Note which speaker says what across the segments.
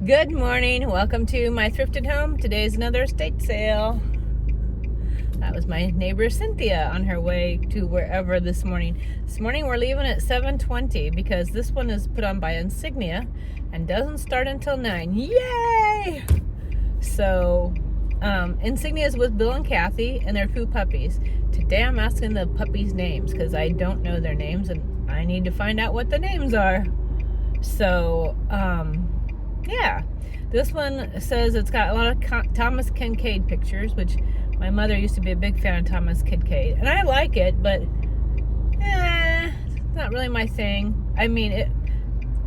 Speaker 1: Good morning. Welcome to my thrifted home. Today's another estate sale. That was my neighbor Cynthia on her way to wherever this morning. This morning we're leaving at 7:20 because this one is put on by Insignia and doesn't start until 9. Yay! So, Insignia is with Bill and Kathy and their 2 puppies. Today I'm asking the puppies' names because I don't know their names and I need to find out what the names are. So, yeah, this one says it's got a lot of Thomas Kincaid pictures, which my mother used to be a big fan of Thomas Kincaid, and I like it, but it's not really my thing. I mean,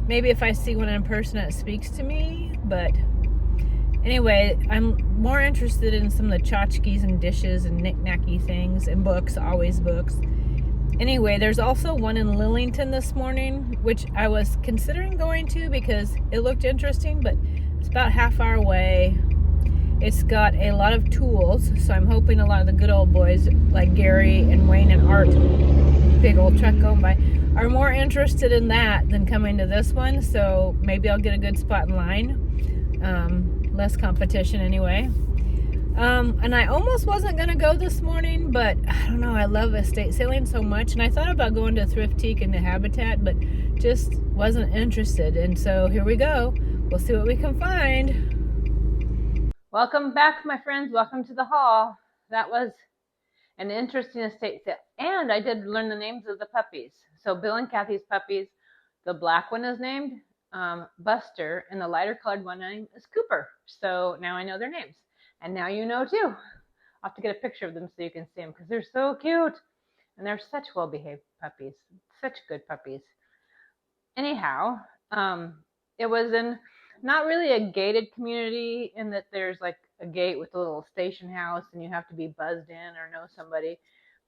Speaker 1: maybe if I see one in person, it speaks to me, but anyway, I'm more interested in some of the tchotchkes and dishes and knick-knacky things and books, always books. Anyway, there's also one in Lillington this morning, which I was considering going to because it looked interesting, but it's about half hour away. It's got a lot of tools, so I'm hoping a lot of the good old boys like Gary and Wayne and Art, big old truck going by, are more interested in that than coming to this one, so maybe I'll get a good spot in line. Less competition anyway. And I almost wasn't going to go this morning, but I don't know, I love estate sailing so much, and I thought about going to Thriftique and the Habitat, but just wasn't interested, and so here we go. We'll see what we can find. Welcome back, my friends. Welcome to the haul. That was an interesting estate sale, and I did learn the names of the puppies. So Bill and Kathy's puppies, the black one is named Buster, and the lighter colored one name is Cooper. So now I know their names. And now you know too. I'll have to get a picture of them so you can see them because they're so cute. And they're such well-behaved puppies. Such good puppies. Anyhow, it was in not really a gated community in that there's like a gate with a little station house and you have to be buzzed in or know somebody.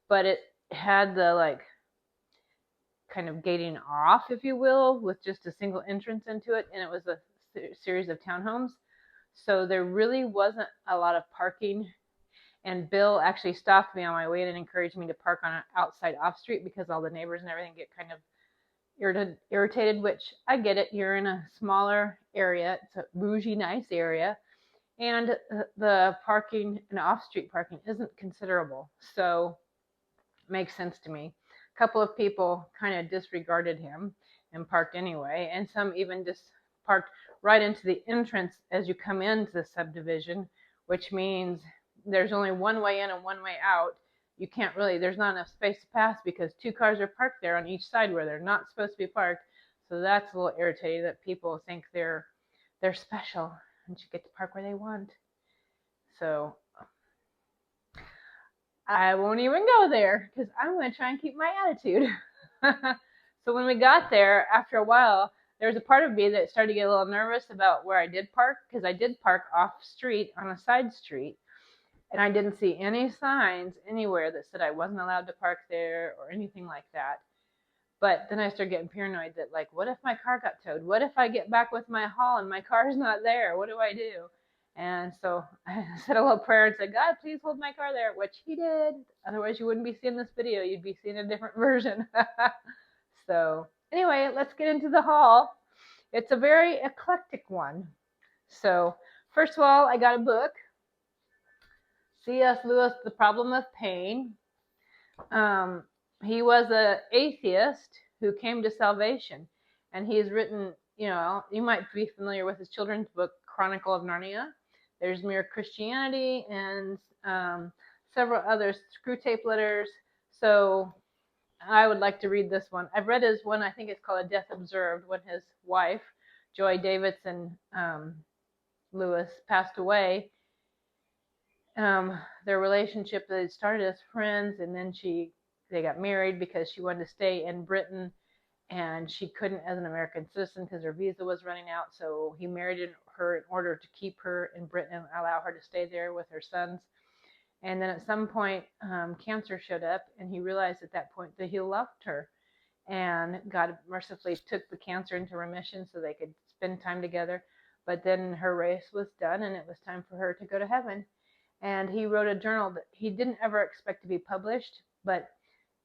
Speaker 1: But it had the like kind of gating off, if you will, with just a single entrance into it. And it was a series of townhomes. So there really wasn't a lot of parking, and Bill actually stopped me on my way and encouraged me to park on an outside off street because all the neighbors and everything get kind of irritated, which I get it. You're in a smaller area. It's a bougie, nice area, and the parking and off-street parking isn't considerable, so it makes sense to me. A couple of people kind of disregarded him and parked anyway, and some even just parked right into the entrance as you come into the subdivision, which means there's only one way in and one way out. You can't really, there's not enough space to pass because 2 cars are parked there on each side where they're not supposed to be parked. So that's a little irritating that people think they're special and should get to park where they want. So I won't even go there because I'm going to try and keep my attitude. So when we got there, after a while, there was a part of me that started to get a little nervous about where I did park, because I did park off street on a side street, and I didn't see any signs anywhere that said I wasn't allowed to park there or anything like that. But then I started getting paranoid that, like, what if my car got towed? What if I get back with my haul and my car's not there? What do I do? And so I said a little prayer and said, God, please hold my car there, which he did. Otherwise, you wouldn't be seeing this video. You'd be seeing a different version. So anyway, let's get into the haul. It's a very eclectic one. So first of all, I got a book, C.S. Lewis, The Problem of Pain. He was an atheist who came to salvation, and he's written, you might be familiar with his children's book, Chronicle of Narnia. There's Mere Christianity and several others, Screwtape Letters. So I would like to read this one. I've read his one, I think it's called A Death Observed, when his wife, Joy Davidson Lewis, passed away. Their relationship, they started as friends, and then they got married because she wanted to stay in Britain, and she couldn't as an American citizen because her visa was running out. So he married her in order to keep her in Britain and allow her to stay there with her sons. And then at some point, cancer showed up, and he realized at that point that he loved her. And God mercifully took the cancer into remission so they could spend time together. But then her race was done, and it was time for her to go to heaven. And he wrote a journal that he didn't ever expect to be published, but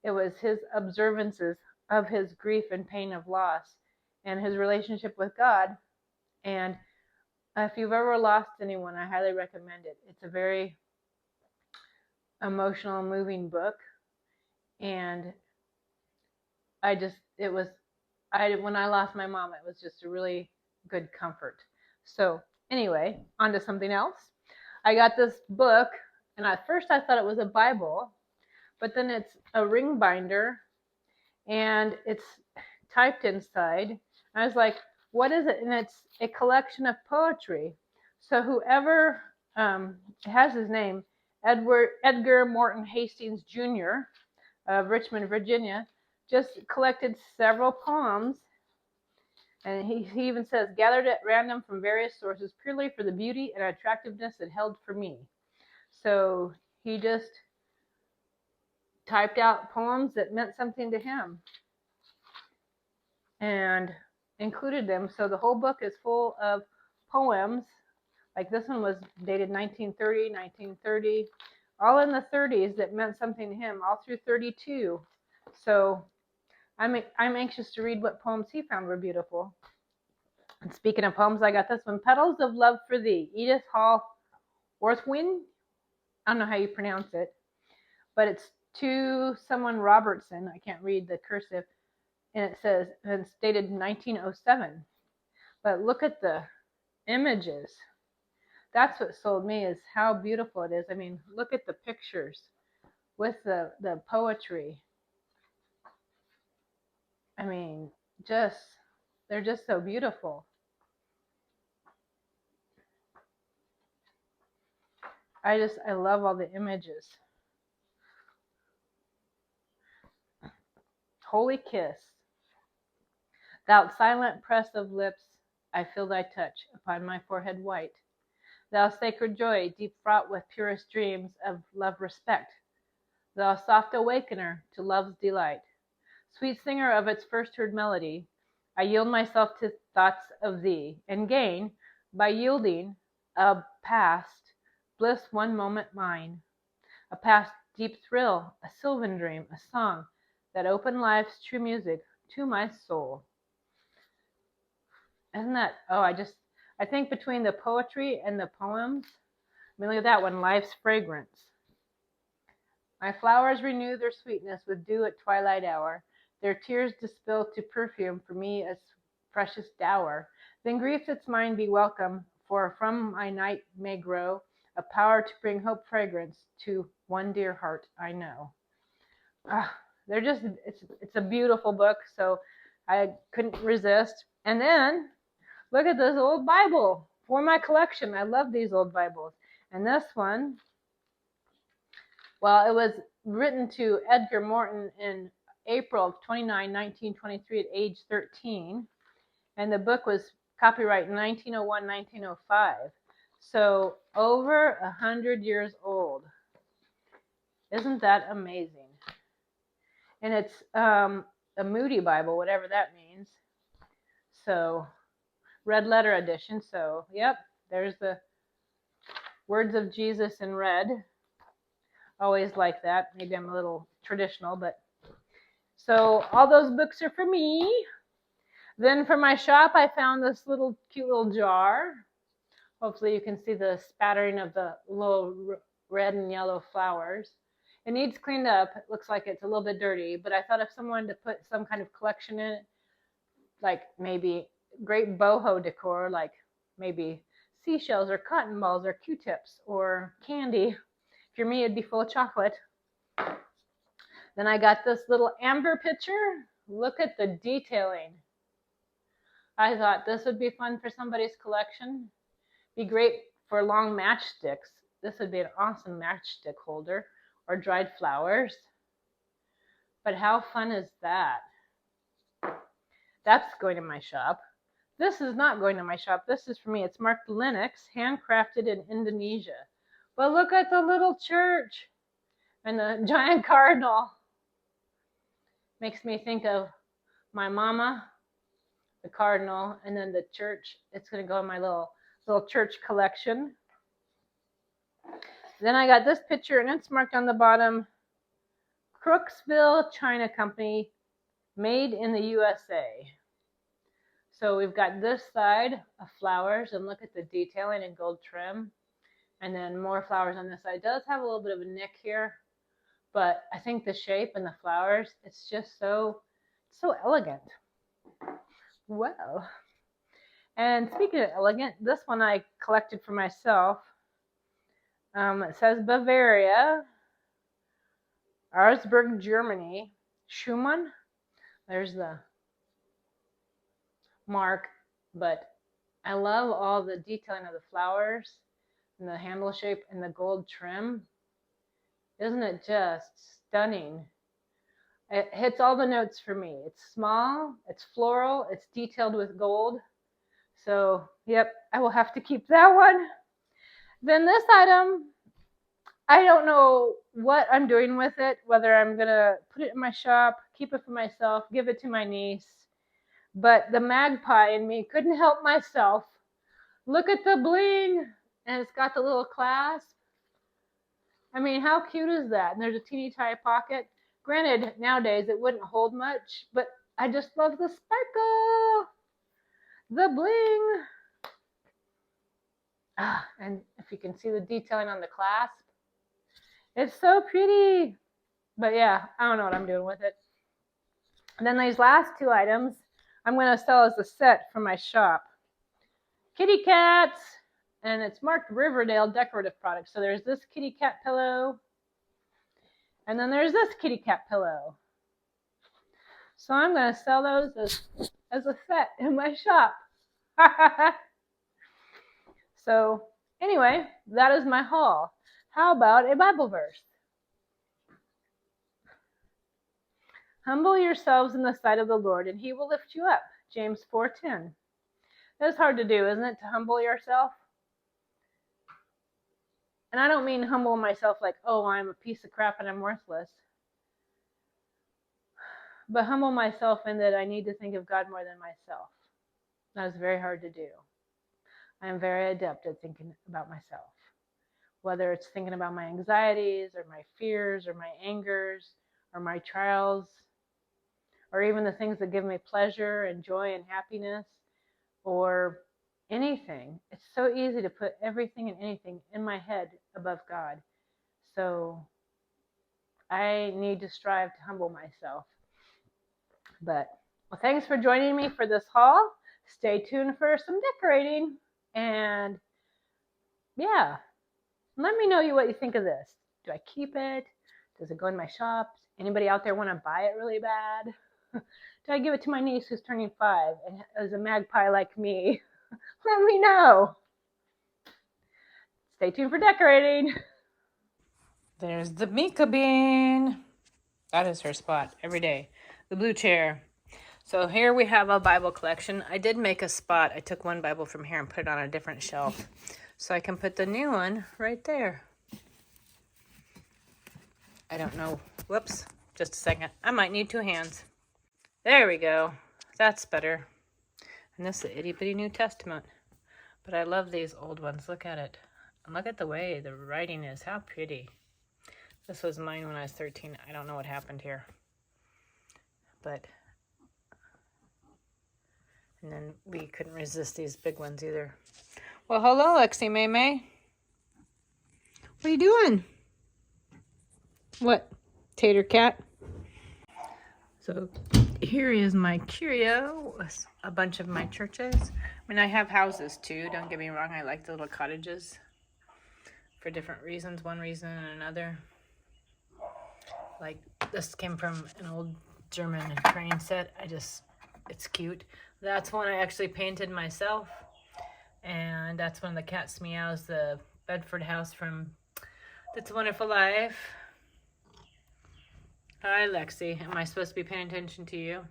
Speaker 1: it was his observances of his grief and pain of loss and his relationship with God. And
Speaker 2: If you've ever lost anyone, I highly recommend it. It's a very emotional, moving book, and when I lost my mom, it was just a really good comfort. So anyway, on to something else. I got this book, and at first I thought it was a Bible, but then it's a ring binder, and it's typed inside. I was like, what is it? And it's a collection of poetry. So whoever has his name, Edgar Morton Hastings Jr. of Richmond, Virginia, just collected several poems. And he even says, gathered at random from various sources purely for the beauty and attractiveness it held for me. So he just typed out poems that meant something to him and included them. So the whole book is full of poems. Like this one was dated 1930, all in the 30s that meant something to him, all through 32. So I'm anxious to read what poems he found were beautiful. And speaking of poems, I got this one, Petals of Love for Thee, Edith Hall Orthwin. I don't know how you pronounce it, but it's to someone Robertson. I can't read the cursive. And it says, and it's dated 1907. But look at the images. That's what sold me, is how beautiful it is. I mean, look at the pictures with the poetry. I mean, they're just so beautiful. I love all the images. Holy kiss. Thou silent press of lips, I feel thy touch upon my forehead white. Thou sacred joy, deep fraught with purest dreams of love respect. Thou soft awakener to love's delight. Sweet singer of its first heard melody, I yield myself to thoughts of thee, and gain, by yielding, a past bliss one moment mine, a past deep thrill, a sylvan dream, a song that opened life's true music to my soul. Isn't that, I think between the poetry and the poems, I mean, look at that one, Life's Fragrance. My flowers renew their sweetness with dew at twilight hour, their tears dispill to perfume for me as precious dower. Then grief's its mine be welcome, for from my night may grow a power to bring hope fragrance to one dear heart I know. It's a beautiful book, so I couldn't resist. And then look at this old Bible for my collection. I love these old Bibles. And this one, well, it was written to Edgar Morton in April 29, 1923 at age 13. And the book was copyright 1901, 1905. So over 100 years old. Isn't that amazing? And it's a Moody Bible, whatever that means. So red letter edition. So, yep, there's the words of Jesus in red. Always like that. Maybe I'm a little traditional, but so all those books are for me. Then for my shop, I found this cute little jar. Hopefully you can see the spattering of the little red and yellow flowers. It needs cleaned up. It looks like it's a little bit dirty, but I thought if someone wanted to put some kind of collection in it, like maybe great boho decor, like maybe seashells or cotton balls or Q-tips or candy. If you're me, it'd be full of chocolate. Then I got this little amber pitcher. Look at the detailing. I thought this would be fun for somebody's collection. Be great for long matchsticks. This would be an awesome matchstick holder, or dried flowers. But how fun is that? That's going to my shop. This is not going to my shop. This is for me. It's marked Linux, handcrafted in Indonesia. But look at the little church and the giant cardinal. Makes me think of my mama, the cardinal, and then the church. It's going to go in my little church collection. Then I got this picture, and it's marked on the bottom, Crooksville China Company, made in the USA. So we've got this side of flowers, and look at the detailing in gold trim. And then more flowers on this side. It does have a little bit of a nick here, but I think the shape and the flowers, it's just so elegant. Well, and speaking of elegant, this one I collected for myself. It says Bavaria, Augsburg, Germany, Schumann. There's the mark, but I love all the detailing of the flowers and the handle shape and the gold trim. Isn't it just stunning? It hits all the notes for me. It's small, it's floral, it's detailed with gold. So, yep, I will have to keep that one. Then this item, I don't know what I'm doing with it, whether I'm going to put it in my shop, keep it for myself, give it to my niece. But the magpie in me couldn't help myself. Look at the bling, and it's got the little clasp. I mean, how cute is that? And there's a teeny tiny pocket. Granted, nowadays it wouldn't hold much, but I just love the sparkle, the bling. And if you can see the detailing on the clasp, it's so pretty. But yeah, I don't know what I'm doing with it. And then these last two items, I'm going to sell as a set from my shop. Kitty cats, and it's marked Riverdale decorative products. So there's this kitty cat pillow, and then there's this kitty cat pillow. So I'm going to sell those as a set in my shop. So anyway, that is my haul. How about a Bible verse? Humble yourselves in the sight of the Lord, and he will lift you up. James 4:10. That's hard to do, isn't it, to humble yourself? And I don't mean humble myself like, oh, I'm a piece of crap and I'm worthless. But humble myself in that I need to think of God more than myself. That's very hard to do. I am very adept at thinking about myself. Whether it's thinking about my anxieties or my fears or my angers or my trials, or even the things that give me pleasure and joy and happiness, or anything. It's so easy to put everything and anything in my head above God. So I need to strive to humble myself. But, well, thanks for joining me for this haul. Stay tuned for some decorating. And, yeah, let me know what you think of this. Do I keep it? Does it go in my shop? Anybody out there want to buy it really bad? Do I give it to my niece who's turning 5 and is a magpie like me? Let me know. Stay tuned for decorating.
Speaker 1: There's the Mika bean. That is her spot every day. The blue chair. So here we have a Bible collection. I did make a spot. I took one Bible from here and put it on a different shelf. So I can put the new one right there. I don't know. Whoops. Just a second. I might need 2 hands. There we go. That's better. And this is the itty bitty New Testament. But I love these old ones. Look at it. And look at the way the writing is. How pretty. This was mine when I was 13. I don't know what happened here. But, and then we couldn't resist these big ones either. Well, hello, Lexi May May. What are you doing? What? Tater cat? So here is my curio with a bunch of my churches. I mean, I have houses too. Don't get me wrong. I like the little cottages for different reasons. One reason and another. Like this came from an old German train set. It's cute. That's one I actually painted myself. And that's one of the cats meows, the Bedford house from It's a Wonderful Life. Hi, Lexi. Am I supposed to be paying attention to you?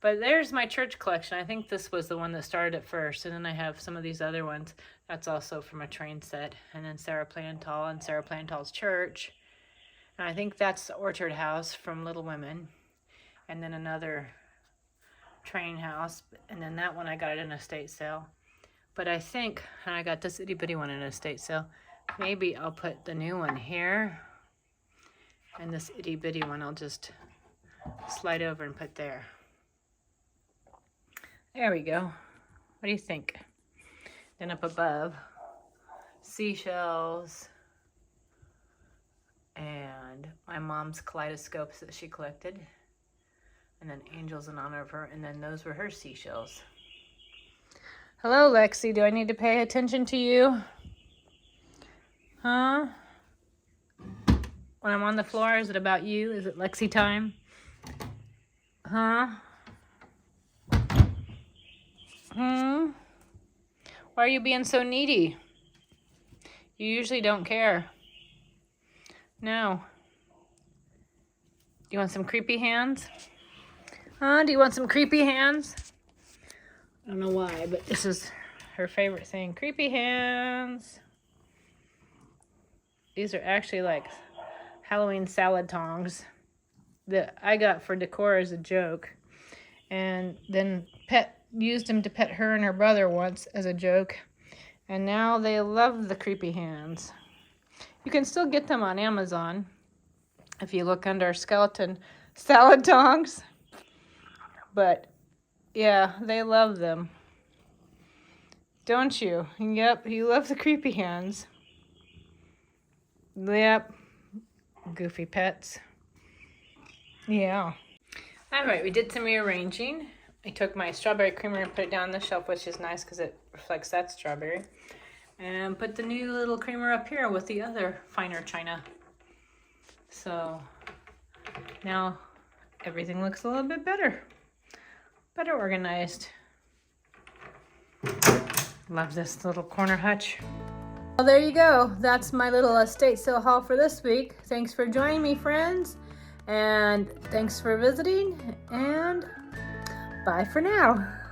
Speaker 1: But there's my church collection. I think this was the one that started at first. And then I have some of these other ones. That's also from a train set. And then Sarah Plantal and Sarah Plantal's church. And I think that's the Orchard House from Little Women. And then another train house. And then that one I got at an estate sale. But I think, and I got this itty bitty one at an estate sale. Maybe I'll put the new one here. And this itty bitty one I'll just slide over and put there. There we go. What do you think? Then up above, seashells and my mom's kaleidoscopes that she collected. And then angels in honor of her. And then those were her seashells. Hello, Lexi. Do I need to pay attention to you? Huh? When I'm on the floor, is it about you? Is it Lexi time? Huh? Hmm? Why are you being so needy? You usually don't care. No. Do you want some creepy hands? Huh? Do you want some creepy hands? I don't know why, but this is her favorite thing. Creepy hands. These are actually like Halloween salad tongs that I got for decor as a joke. And then used them to pet her and her brother once as a joke. And now they love the creepy hands. You can still get them on Amazon if you look under skeleton salad tongs. But yeah, they love them. Don't you? Yep, you love the creepy hands. Yep. Goofy pets. Yeah. All right, we did some rearranging. I took my strawberry creamer and put it down on the shelf, which is nice because it reflects that strawberry. And put the new little creamer up here with the other finer china. So now everything looks a little bit better. Better organized. Love this little corner hutch. Well, there you go. That's my little estate sale haul for this week. Thanks for joining me, friends. And thanks for visiting. And bye for now.